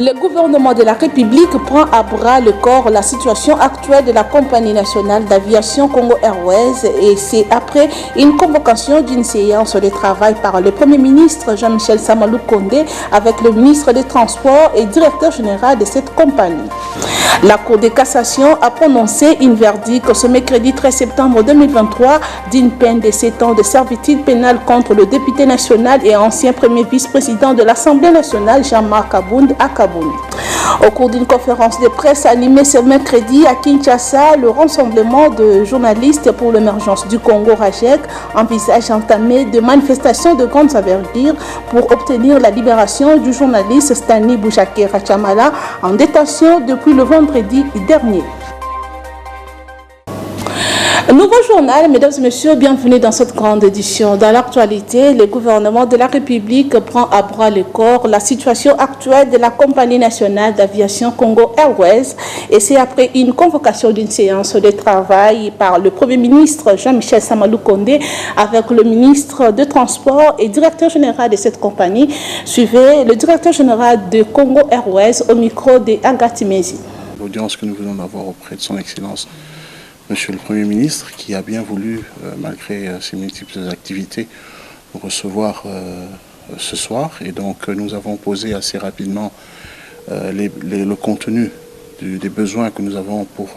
Le gouvernement de la République prend à bras le corps la situation actuelle de la compagnie nationale d'aviation Congo Airways et c'est après une convocation d'une séance de travail par le Premier ministre Jean-Michel Samalou Kondé avec le ministre des Transports et directeur général de cette compagnie. La Cour de cassation a prononcé une verdict ce mercredi 13 septembre 2023 d'une peine de 7 ans de servitude pénale contre le député national et ancien premier vice-président de l'Assemblée nationale Jean-Marc Abound Akabound. Au cours d'une conférence de presse animée ce mercredi à Kinshasa, le Rassemblement de journalistes pour l'émergence du Congo RAJEC envisage d'entamer des manifestations de grande envergure pour obtenir la libération du journaliste Stani Boujaké Rachamala en détention depuis le vendredi dernier. Nouveau journal, mesdames et messieurs, bienvenue dans cette grande édition. Dans l'actualité, le gouvernement de la République prend à bras le corps la situation actuelle de la compagnie nationale d'aviation Congo Airways et c'est après une convocation d'une séance de travail par le Premier ministre Jean-Michel Samalou Kondé avec le ministre des Transports et directeur général de cette compagnie. Suivez le directeur général de Congo Airways au micro de Agathe Mezi. L'audience que nous venons d'avoir auprès de son Excellence Monsieur le Premier ministre, qui a bien voulu, malgré ses multiples activités, nous recevoir ce soir. Et donc nous avons posé assez rapidement le contenu des besoins que nous avons pour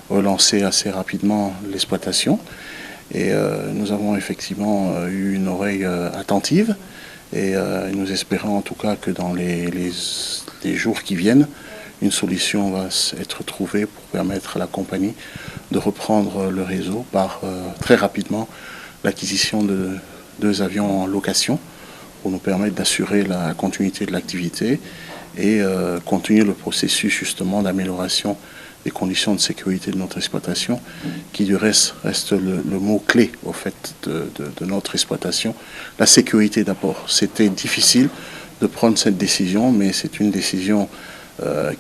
relancer assez rapidement l'exploitation. Et nous avons effectivement eu une oreille attentive. Et nous espérons en tout cas que dans les jours qui viennent, une solution va être trouvée pour permettre à la compagnie de reprendre le réseau par très rapidement l'acquisition de 2 avions en location pour nous permettre d'assurer la continuité de l'activité et continuer le processus justement d'amélioration des conditions de sécurité de notre exploitation qui du reste le mot-clé au fait de notre exploitation. La sécurité d'abord. C'était difficile de prendre cette décision, mais c'est une décision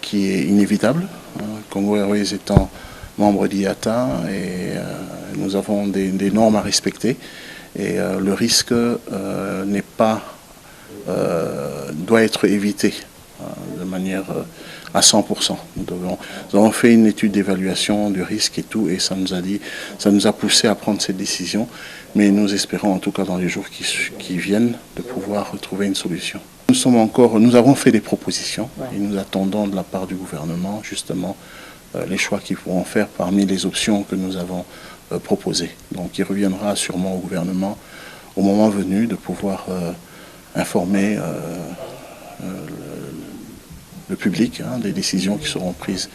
qui est inévitable. Congo Airways étant membre d'IATA et nous avons des normes à respecter et le risque doit être évité de manière à 100%. Nous avons fait une étude d'évaluation du risque et tout et ça nous a poussé à prendre cette décision, mais nous espérons en tout cas dans les jours qui viennent de pouvoir retrouver une solution. Nous avons fait des propositions et nous attendons de la part du gouvernement justement les choix qu'ils pourront faire parmi les options que nous avons proposées. Donc il reviendra sûrement au gouvernement au moment venu de pouvoir informer le public des décisions qui seront prises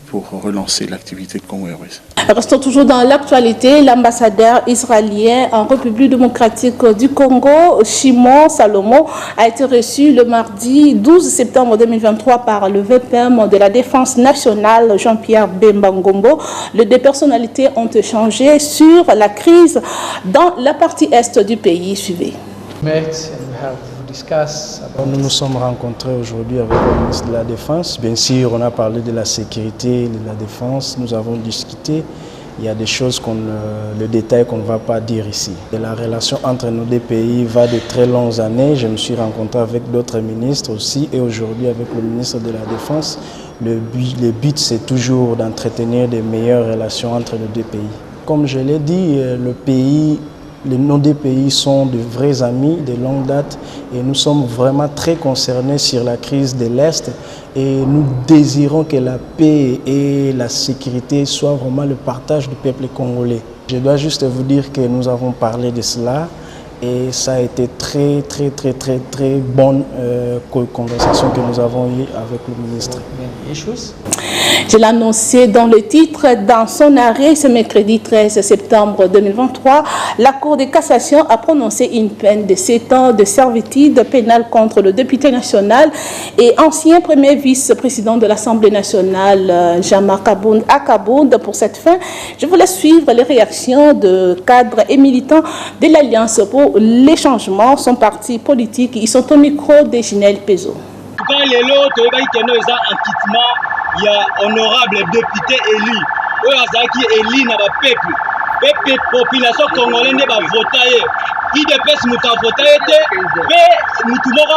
pour relancer l'activité de Congo Airways. Restons toujours dans l'actualité. L'ambassadeur israélien en République démocratique du Congo, Shimon Salomon, a été reçu le mardi 12 septembre 2023 par le VPM de la Défense nationale, Jean-Pierre Bemba Ngombo. Les 2 personnalités ont échangé sur la crise dans la partie est du pays. Suivez. Nous nous sommes rencontrés aujourd'hui avec le ministre de la Défense. Bien sûr, on a parlé de la sécurité, de la défense. Nous avons discuté. Il y a des choses, le détail qu'on ne va pas dire ici. Et la relation entre nos 2 pays va de très longues années. Je me suis rencontré avec d'autres ministres aussi et aujourd'hui avec le ministre de la Défense. Le but c'est toujours d'entretenir des meilleures relations entre nos 2 pays. Comme je l'ai dit, nos 2 pays sont de vrais amis de longue date et nous sommes vraiment très concernés sur la crise de l'Est et nous désirons que la paix et la sécurité soient vraiment le partage du peuple congolais. Je dois juste vous dire que nous avons parlé de cela et ça a été très bonne conversation que nous avons eue avec le ministre. Je l'ai annoncé dans le titre, dans son arrêt ce mercredi 13 septembre 2023, la Cour de cassation a prononcé une peine de 7 ans de servitude pénale contre le député national et ancien premier vice-président de l'Assemblée nationale, Jean-Marc Akabound. Pour cette fin, je voulais suivre les réactions de cadres et militants de l'Alliance pour les changements, son parti politique. Ils sont au micro de Ginelle Pezo. Quand les lots, il y a honorable député élu. Oyo azaki élu na ba peuple. Peuple population congolaise ba voter. IDPS mutu avota ye te mpe mutu moko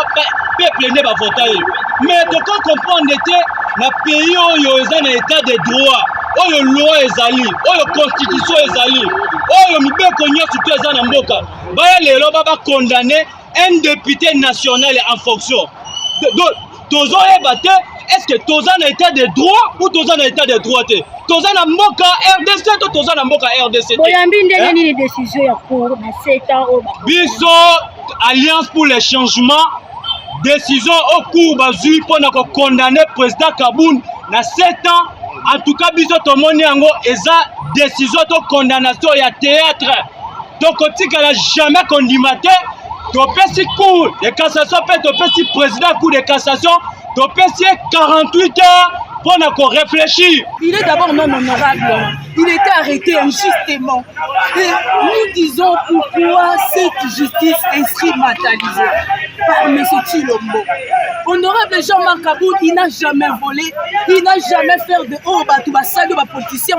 peuple nde bavota ye. Mais toko comprendre te na pays oyo eza na état de droit, oyo loi ezali, oyo constitution ezali, oyo mibeko nyonso to eza na mboka, baya lelo baba condamner un député national en fonction. Tozoyeba te, est-ce que toza na état de droit ou toza na état de droit te? Toza na mboka RDC to toza na mboka RDC. Boyambi ndenge nini décision ya cour na 7 ans au biso Alliance pour le changement décision au cours bazui pour na condamner président Kaboun na 7 ans. En tout cas biso tomoni yango eza décision to condamnation ya théâtre. Donc otika la jamais condamné. Topesi cour de cassation pe topesi président cour de cassation topesi 48 heures pour nous réfléchir. Il est d'abord non honorable. Il était arrêté injustement. Et nous disons pourquoi cette justice instrumentalisée par M. Chilombo. Honorable Jean-Marc Kaboun, il n'a jamais volé, il n'a jamais fait de politicien,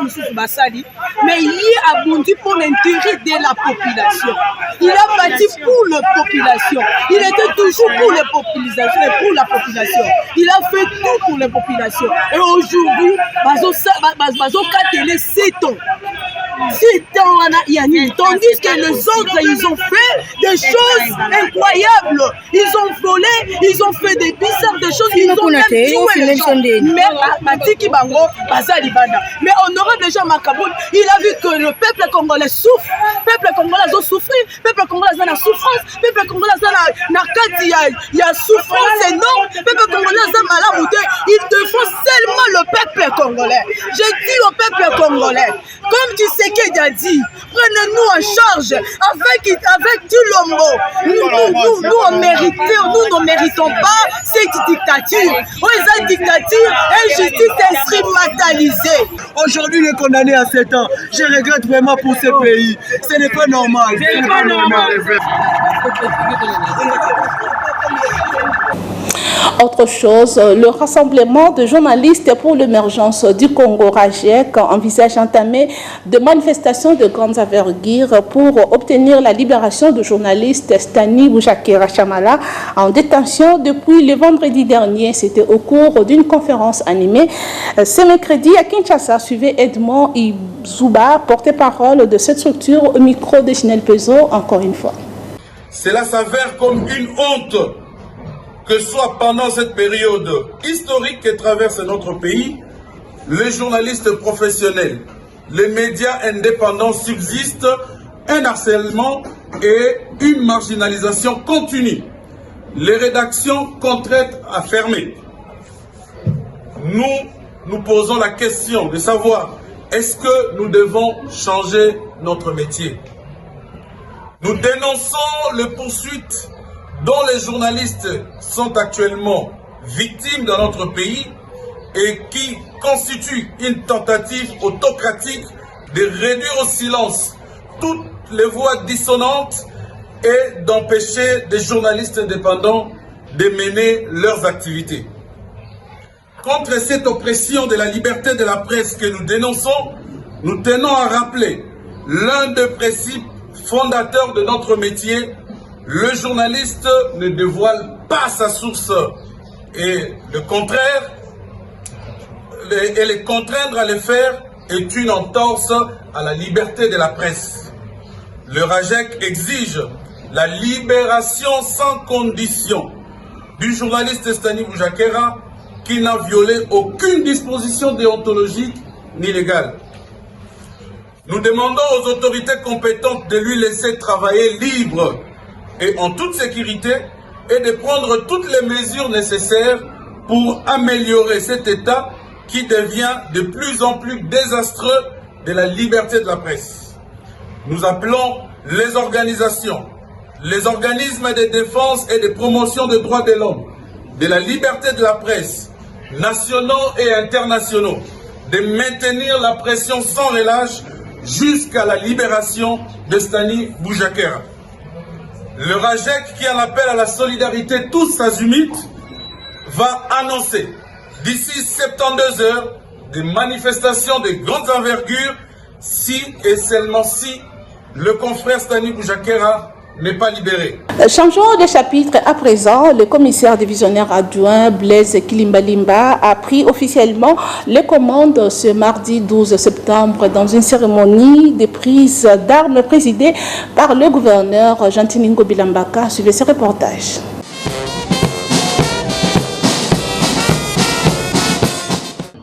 mais il est abondu pour l'intérêt de la population. Il a bâti pour la population. Il était toujours pour la population et pour la population. Il a fait tout pour la population. Et aujourd'hui, Bazo Katele 7 ans. 7 ans, tandis que les autres, ils ont fait des choses incroyables. Ils ont volé, ils ont fait des bizarres, des choses, ils ont même tué les gens. Mais honorable Jean-Marc Kaboun, il a vu que le peuple congolais souffre, le peuple congolais a souffert, le peuple congolais a la souffrance, le peuple congolais a la souffrance énorme, le peuple congolais a malade. Il défend seulement le peuple congolais. Je dis au peuple congolais, comme tu sais qu'il a dit, prenez-nous en charge avec Chilombo. Nous ne méritons pas cette dictature. Cette dictature, injustice instrumentalisée. Aujourd'hui, il est condamné à 7 ans. Je regrette vraiment pour ce pays. Ce n'est pas normal. Ce n'est pas normal. Autre chose, le rassemblement de journalistes pour l'émergence du Congo, RAJEC, envisage d'entamer des manifestations de grande envergure pour obtenir la libération du journaliste Stani Boujakera Chamala en détention depuis le vendredi dernier. C'était au cours d'une conférence animée ce mercredi à Kinshasa. Suivez Edmond Izouba, porte-parole de cette structure, au micro de Chanel Pezo, encore une fois. Cela s'avère comme une honte que soit pendant cette période historique que traverse notre pays, les journalistes professionnels, les médias indépendants subsistent un harcèlement et une marginalisation continue. Les rédactions contraintes à fermer. Nous posons la question de savoir est-ce que nous devons changer notre métier. Nous dénonçons les poursuites dont les journalistes sont actuellement victimes dans notre pays et qui constituent une tentative autocratique de réduire au silence toutes les voix dissonantes et d'empêcher des journalistes indépendants de mener leurs activités. Contre cette oppression de la liberté de la presse que nous dénonçons, nous tenons à rappeler l'un des principes fondateurs de notre métier. Le journaliste ne dévoile pas sa source et le contraire, et les contraindre à le faire est une entorse à la liberté de la presse. Le RAJEC exige la libération sans condition du journaliste Stani Boujakera qui n'a violé aucune disposition déontologique ni légale. Nous demandons aux autorités compétentes de lui laisser travailler libre et en toute sécurité et de prendre toutes les mesures nécessaires pour améliorer cet état qui devient de plus en plus désastreux de la liberté de la presse. Nous appelons les organisations, les organismes de défense et de promotion des droits de l'homme, de la liberté de la presse, nationaux et internationaux, de maintenir la pression sans relâche jusqu'à la libération de Stani Boujakera. Le RAJEC, qui en appelle à la solidarité tous azimuts, va annoncer d'ici 72 heures des manifestations de grande envergure si et seulement si le confrère Stani Boujakera n'est pas libéré. Changeons de chapitre à présent. Le commissaire divisionnaire adjoint Blaise Kilimbalimba a pris officiellement les commandes ce mardi 12 septembre dans une cérémonie de prise d'armes présidée par le gouverneur Jean-Tiningo Bilambaka. Suivez ce reportage.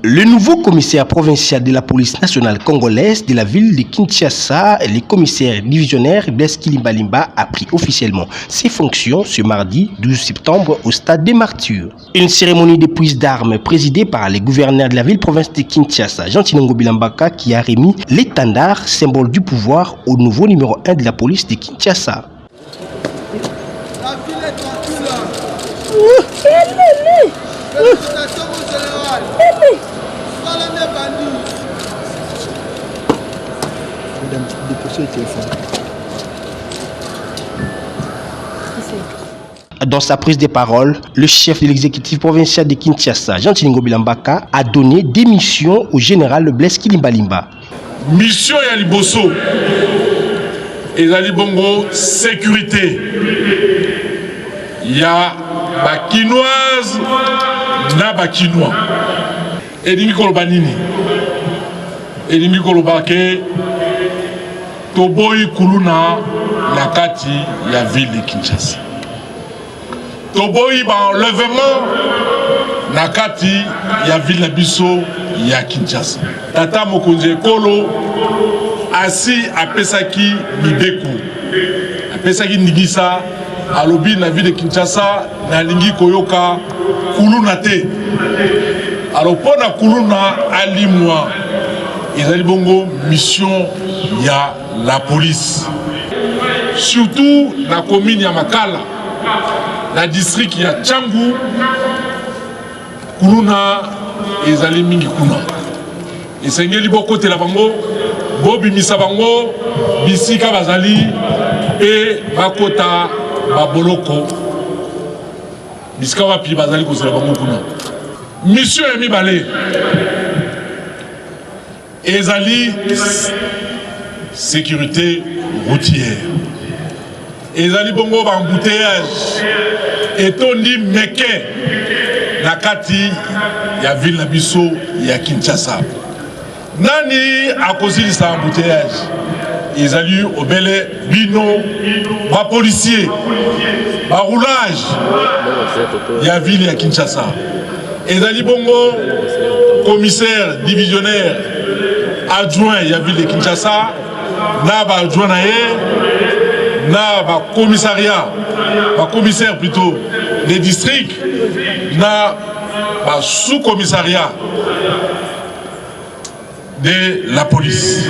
Le nouveau commissaire provincial de la police nationale congolaise de la ville de Kinshasa, le commissaire divisionnaire Blaise Kilimbalimba, a pris officiellement ses fonctions ce mardi 12 septembre au stade des Martyrs. Une cérémonie de prise d'armes présidée par le gouverneur de la ville-province de Kinshasa, Jean-Tiningo Bilambaka, qui a remis l'étendard, symbole du pouvoir, au nouveau numéro 1 de la police de Kinshasa. La ville est tranquille. Dans sa prise de parole, le chef de l'exécutif provincial de Kinshasa, Jean-Tiningo Bilambaka, a donné des missions au général Blaise Kilimbalimba. Mission ya liboso ezali bongo sécurité ya bakinoise na bakinois elingi koloba nini elingi koloba ke toboyi kuluna na kati ya ville de Kinshasa, toboyi ba enlèvement na kati ya ville na biso ya Kinshasa. Tata mokonzi ekolo asi apesaki mibeko, apesaki ndigisa, alobi na ville de Kinshasa na lingi koyoka kuluna te. Alors pour na kuluna alimwa ezali bongo mission ya la police, surtout na commune ya Makala, na district ya Tchangu, kuluna ezali mingi kuna. Esengeli bokote la bango, bobimisa bango, bisika bazali, pe bakota baboloko, bisika wapi bazali kozela bango kuna. Mission ya mibale, ezali sécurité routière. Ezali bongo ba embouteillage, etondi meke na kati ya ville na biso ya Kinshasa. Nani akozilisa embouteillage? Ezali obele bino ba policier, ba roulage ya ville ya Kinshasa. Ezali bongo commissaire divisionnaire adjoint ya ville de Kinshasa, na ba adjoint na ye, na ba commissariat, ba commissaire plutôt des districts, na ba sous-commissariat de la police.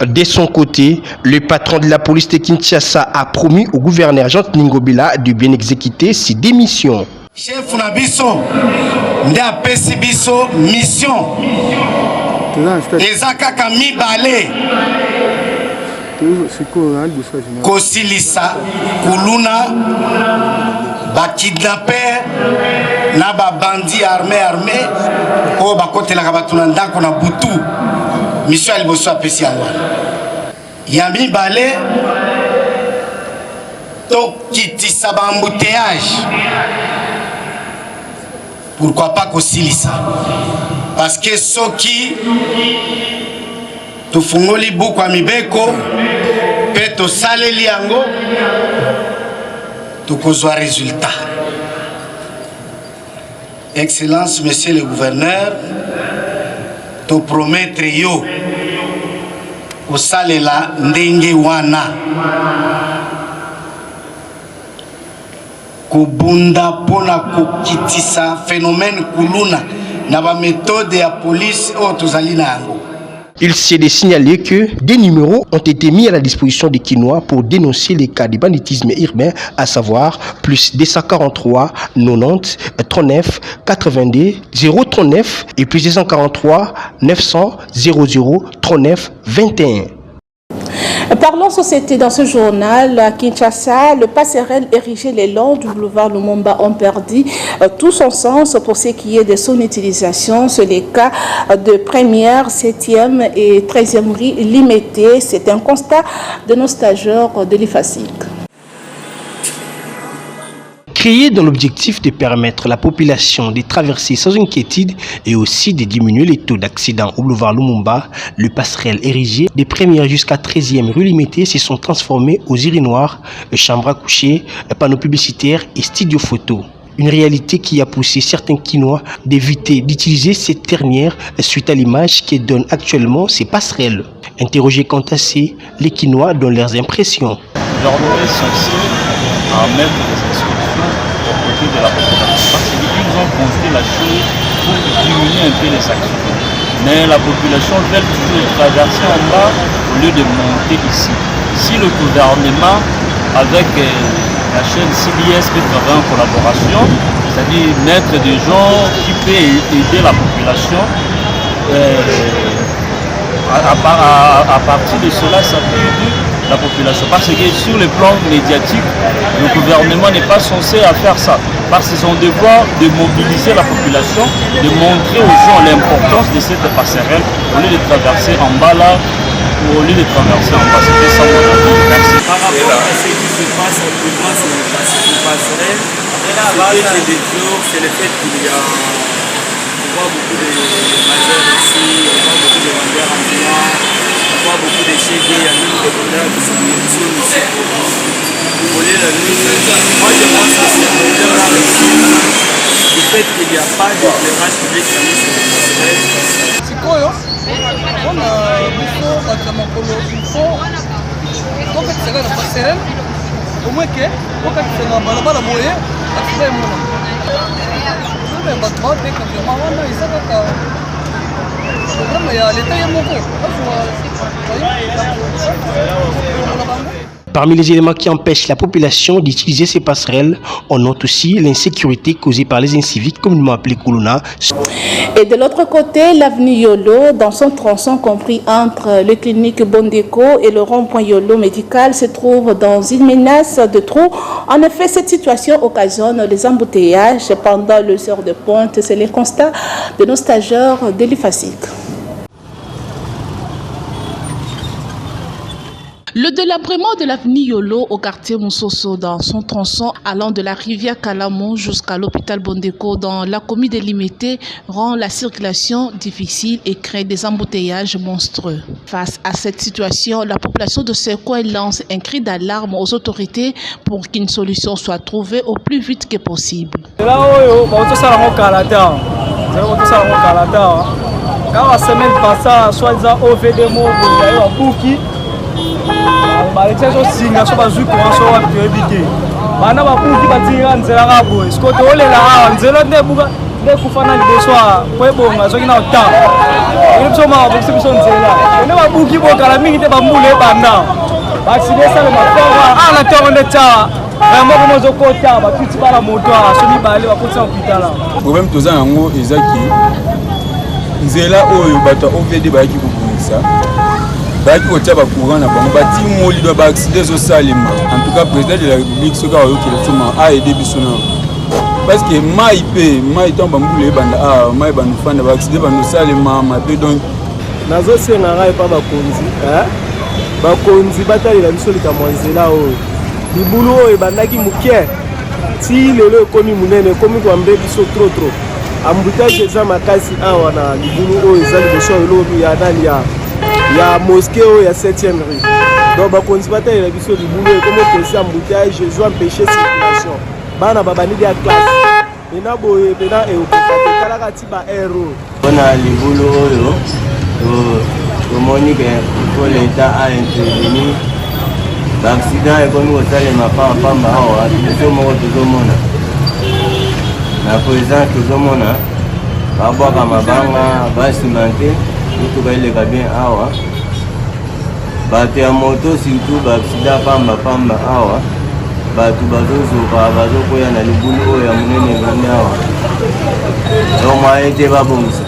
De son côté, le patron de la police de Kinshasa a promis au gouverneur Jean-Tiningo Bilambaka de bien exécuter ses démissions. Chef Nabiso, nde apesi biso mission. Ezaka mibale kosilisa kuluna bakidnapper na babandi armé o bakotelaka bato na ndako na butu. Mission ya liboso apesi yango ya mibale tokitisa baembouteillage. Pourquoi pas kosilisa? Parce que soki tufungoli buku ya mibeko pe tosaleli yango tokozwa résultat. Excellence, monsieur le gouverneur, to promettre yo kosalela ndenge wana kobunda pona kokitisa phénomène kuluna na ba méthode ya police o tozali na yango. Il s'est de signaler que des numéros ont été mis à la disposition des Kinois pour dénoncer les cas de banditisme urbain, à savoir plus 243 90 39 82 039 et plus 243 900 00 39 21. Parlons société dans ce journal. À Kinshasa, le passerelle érigé le long du boulevard Lumumba ont perdu tout son sens pour ce qui est de son utilisation. C'est le cas de première, 7e et 13e rue limitée. C'est un constat de nos stagiaires de l'IFASIC. Créé dans l'objectif de permettre à la population de traverser sans inquiétude et aussi de diminuer les taux d'accidents au boulevard Lumumba, le passerelle érigé des 1er jusqu'à 13e rue limitée se sont transformés aux urinoirs, chambres à coucher, panneaux publicitaires et studios photo. Une réalité qui a poussé certains Quinois d'éviter d'utiliser cette dernière suite à l'image qui donne actuellement ces passerelles. Interrogés quant à les Quinois donnent leurs impressions. L'ordre est censé mettre des instructions au côté de la population parce qu'ils ont construit la chose pour diminuer un peu les accidents. Mais la population veut toujours traverser en bas au lieu de monter ici. Si le gouvernement, avec la chaîne CBS, peut travailler en collaboration, c'est-à-dire mettre des gens qui peuvent aider la population, à partir de cela, ça peut aider la population. Parce que sur le plan médiatique, le gouvernement n'est pas censé faire ça. Parce que c'est son devoir de mobiliser la population, de montrer aux gens l'importance de cette passerelle au lieu de traverser en bas là, ou au lieu de traverser en bas. C'était ça mon avis. Merci. Par rapport à ce qui se passe actuellement sur le passerelle, ce que je déplore, c'est le fait qu'il y a, on voit beaucoup de majeurs ici, on voit beaucoup de vendeurs ambulants, on voit beaucoup de CV, il y a même des vendeurs qui sont ici pour voler la nuit. Moi je pense que c'est un problème là aussi, du fait qu'il n'y a pas d'éclairage public sur le passerelle. C'est quoi là? On a Bisso, Batamakolo, Info, quand tu es dans la passerelle, au moins que, quand tu es dans la balabala moye, tu es mon. Mais maintenant, dès que tu es maman, il s'est fait. Il y a l'état et mon coup. Parmi les éléments qui empêchent la population d'utiliser ces passerelles, on note aussi l'insécurité causée par les inciviques communément appelés Kuluna. Et de l'autre côté, l'avenue Yolo, dans son tronçon compris entre le clinique Bondeko et le rond-point Yolo médical, se trouve dans une menace de trou. En effet, cette situation occasionne des embouteillages pendant les heures de pointe. C'est le constat de nos stagiaires de l'IFASIC. Le délabrement de l'avenue Yolo au quartier Moussoso dans son tronçon allant de la rivière Kalamo jusqu'à l'hôpital Bondeko dans la commune de Limité rend la circulation difficile et crée des embouteillages monstrueux. Face à cette situation, la population de ce coin lance un cri d'alarme aux autorités pour qu'une solution soit trouvée au plus vite que possible. Quand la semaine passée, soit-disant OVDMO, balekisa zosinga so bazwi courant so wapi toyebi bana babuki batinga nzela ka boye sikoto olela awa nzela nde kufana liboso po ebonga soki na otanga ele biso mabokisi biso nzela ene babuki bokala mingi te bambula ebanda bakside esale mafora na ntongo nde tia vraiment komo ozokota batuti bala moto so mibale bakotisa hôpital. Problème toza yango ezaki nzela oyo bato OVD bayaki kobongisa baki kotia bacourant na bango bati moli do baakside ezosalema. En tout cas président de la république soki aoyokela soma aede biso na parce que mai ntango bambula ebanda awa mai bandofanda baakside bandosalema mabe. Donc nazosenga ngai epa bakonzi batalela biso likambo ya nzela oyo libulu oyo ebandaki moke ti lelo ekomi monene ekomi kwambe biso trop embouteillage eza makasi awa na libulu oyo eza liboso elobi ya nani ya mosquée oyo ya 7e rue. Donc bakonzi batalela biso libulu ekomi opesi embouteillage ezo empêcher circulation bana babandidi ya classe ena boye pena eokoka tetalaka ti baero mpona libulu oyo tomoni ke ifo l'État a intervenu baaccident ekomi kosalema pambapamba awa biso moko tozomona na présent tozomona babwaka mabanga basimante mituka eleka bien awa bato ya moto surtout baaccident pambapamba awa bato bazozoka bazokoya na libulu oyo ya monene grande awa donc moyen te babongisa.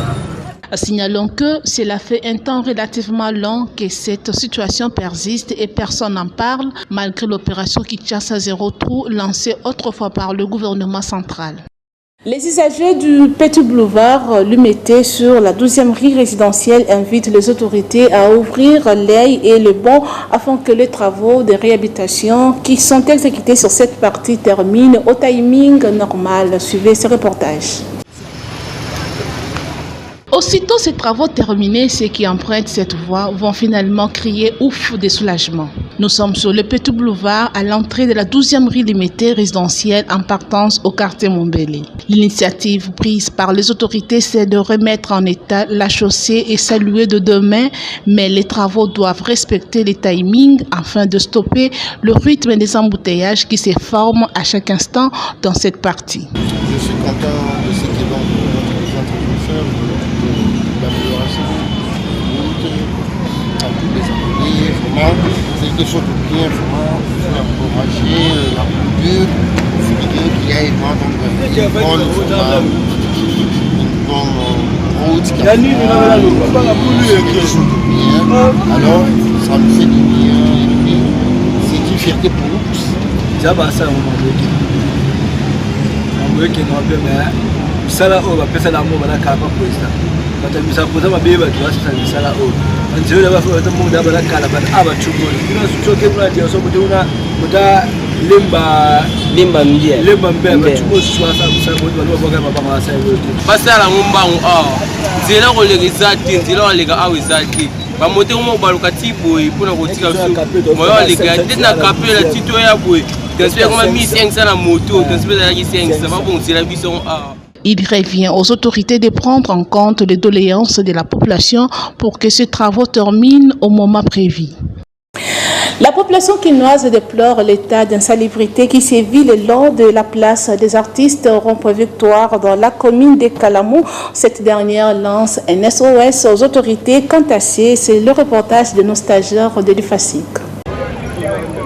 Signalons que cela fait un temps relativement long que cette situation persiste et personne n'en parle, malgré l'opération Kinshasa Zéro Trou lancée autrefois par le gouvernement central. Les usagers du Petit Boulevard Lumété sur la 12e rue résidentielle invitent les autorités à ouvrir l'œil et le bon afin que les travaux de réhabilitation qui sont exécutés sur cette partie terminent au timing normal. Suivez ce reportage. Aussitôt ces travaux terminés, ceux qui empruntent cette voie vont finalement crier ouf de soulagement. Nous sommes sur le Petit Boulevard à l'entrée de la 12e rue Lumété résidentielle en partance au quartier Mombele. L'initiative prise par les autorités, c'est de remettre en état la chaussée et saluer de demain, mais les travaux doivent respecter les timings afin de stopper le rythme des embouteillages qui se forment à chaque instant dans cette partie. Je suis content de ce qu'ils vont faire. L'amélioration à tous les employés, vraiment, c'est quelque chose de bien, vraiment, il faut encourager la culture, il faut qu'il y ait une bonne route, qui a quelque chose de bien, alors ça nous fait du bien, et c'est une fierté pour nous tous. Ça va, ça, on veut qu'il y ait un peu, mais ça là, on va faire l'amour, on va faire l'amour pour ça. Batabisa kuza mabeba tuwasisa misala o nje la bafu wata mu da bala kala ban aba chugo kina su choke muna dia so mutuna muta limba mbia ba chugo su wasa musa mo do boga baba ma sai wo basala ngumbangu nzela ko legeza nzela wa lega awe zati ba mote mo baluka tiboy puna ko tika su mo yo lega tena kapela tito ya boy transfert comme 1500 na moto transfert ya 500 ba bon nzela biso Il revient aux autorités de prendre en compte les doléances de la population pour que ces travaux terminent au moment prévu. La population quinoise déplore l'état d'insalubrité qui sévit le long de la place des artistes Rond-Point Victoire dans la commune de Kalamou. Cette dernière lance un SOS aux autorités. Quant à c'est le reportage de nos stagiaires de l'UFASIC.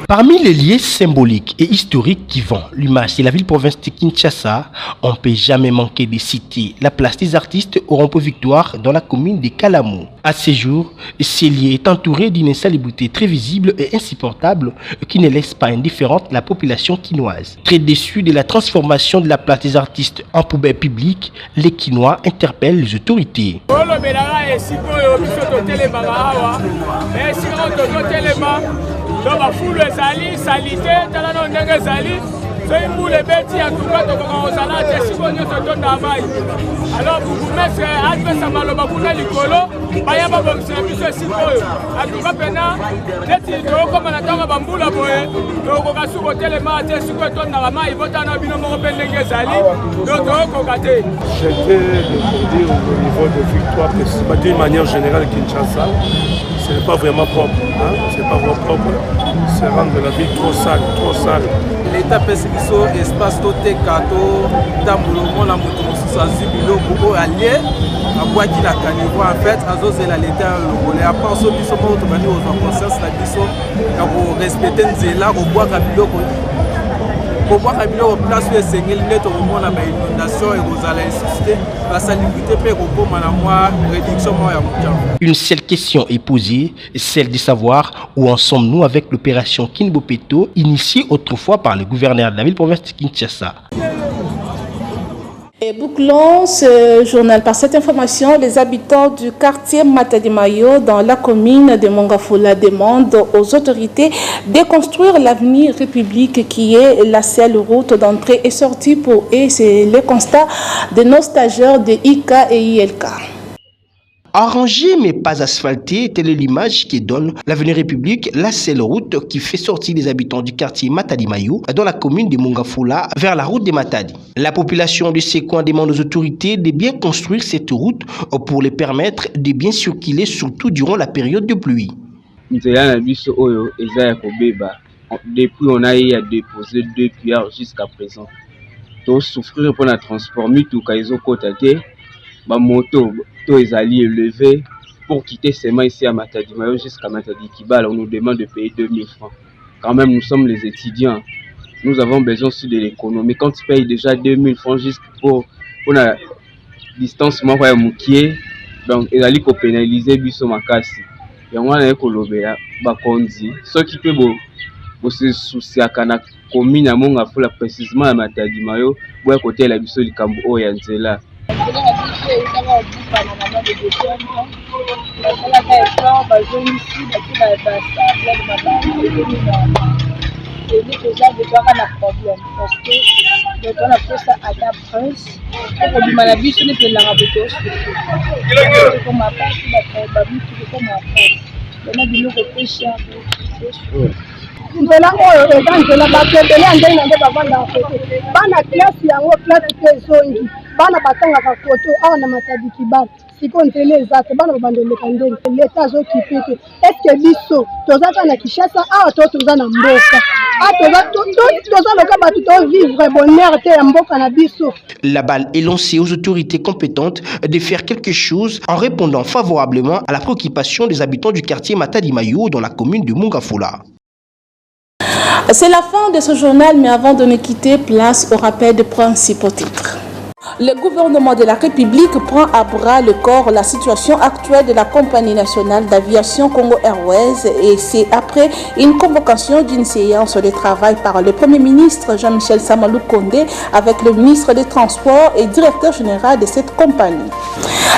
Parmi les liens symboliques et historiques qui vont l'image de la ville-province de Kinshasa, on ne peut jamais manquer de citer la place des artistes au Rond-Point Victoire dans la commune de Kalamou. À ce jour, ce lieu est entouré d'une insalubrité très visible et insupportable qui ne laisse pas indifférente la population quinoise. Très déçus de la transformation de la place des artistes en poubelle publique, les Quinois interpellent les autorités. Donc la foule est salité, talano ndenge zali, c'est une boule bêtise à tout cas de comment on s'en a des secondes de ton travail. Alors vous vous mettez à faire ça mal au bakuna likolo, baya ba bon service sikoyo. À tout cas pena, neti to comme na tanga bambula boye, donc ko kasu hotel ma te sikoyo ton na ma ibota na bino mo pe ndenge zali, donc ko kate. J'étais de dire au niveau de Victoire, que d'une manière générale Kinshasa, ce n'est pas vraiment propre, hein? C'est pas vraiment propre, c'est rendre la vie trop sale, trop sale. L'État pesibiso espace toté kato tambulo la moto sa zibilo beaucoup allié à quoi qui la caniveau en fait azozela l'État le volet à part so biso pour to bani aux conscience la biso pour respecter nzela ko bois kabiloko pour voir kabiloko place où sengeli neto ko na ba inondation et aux ala insister la salubrité pe ko koma na moi réduction moi ya mutang. Une seule question est posée, celle de savoir où en sommes-nous avec l'opération Kinbopeto, initiée autrefois par le gouverneur de la ville-province de Kinshasa. Et bouclons ce journal par cette information. Les habitants du quartier Matadi-Mayo dans la commune de Mongafula demandent aux autorités de construire l'avenue République qui est la seule route d'entrée et sortie pour eux. C'est le constat de nos stagiaires de IK et ILK. Arrangé mais pas asphalté, telle est l'image qui donne l'avenue République, la seule route qui fait sortir les habitants du quartier Matadi-Mayo dans la commune de Mongafula vers la route de Matadi. La population de ces coins demande aux autorités de bien construire cette route pour les permettre de bien circuler, surtout durant la période de pluie. Depuis on a eu à déposer 2 pierres jusqu'à présent. Donc souffrir pour le transport, tout ma moto est allé élevé pour quitter ces mains ici à Matadi-Mayo jusqu'à Matadi-Kibala. On nous demande de payer 2000 francs. Quand même, nous sommes les étudiants. Nous avons besoin aussi de l'économie. Quand tu payes déjà 2000 francs juste pour la distance, donc il a qu'on pénaliser Bisso Makasi. Et on a un colobéa, Bakondi. Ceux qui peuvent se souciaka na commune ya Mongafula précisément ya Matadi Mayo boya côté la biso likambo oyo ya nzela. nzela oyo eza nzela bato ebele ya ndenge na nde bavandaka kote bana klase yango klase te ezongi bana batangaka koto awa na Matadi Kibala siko nzela eza te bana babandeleka ndenge leta azokipe te eske biso toza ta na Kinshasa awa toza na mboka toza loka bato tovivre bonheur te ya mboka na biso. La balle est lancée aux autorités compétentes de faire quelque chose en répondant favorablement à la préoccupation des habitants du quartier Matadi Mayo dans la commune de Mongafula. C'est la fin de ce journal, mais avant de nous quitter, place au rappel des principaux titres. Le gouvernement de la République prend à bras le corps la situation actuelle de la compagnie nationale d'aviation Congo Airways et c'est après une convocation d'une séance de travail par le Premier ministre Jean-Michel Samalou Kondé avec le ministre des Transports et directeur général de cette compagnie.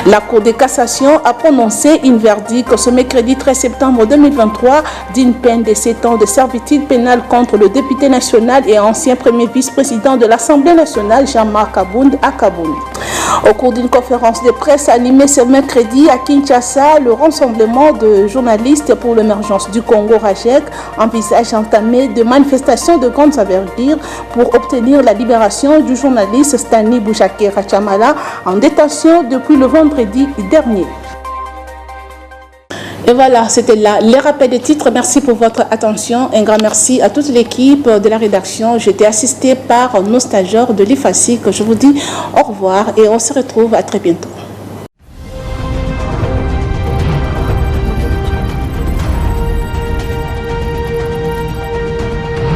La Cour de cassation a prononcé une verdict ce mercredi 13 septembre 2023 d'une peine de 7 ans de servitude pénale contre le député national et ancien premier vice-président de l'Assemblée nationale Jean-Marc Abound Akaboun. Au cours d'une conférence de presse animée ce mercredi à Kinshasa, le rassemblement de journalistes pour l'émergence du Congo RAJEC envisage d'entamer des manifestations de grande envergure pour obtenir la libération du journaliste Stani Bouchakera Chamala en détention depuis le vendredi dernier. Et voilà, c'était là les rappels des titres. Merci pour votre attention. Un grand merci à toute l'équipe de la rédaction. J'étais assistée par nos stagiaires de l'IFACI que je vous dis au revoir et on se retrouve à très bientôt.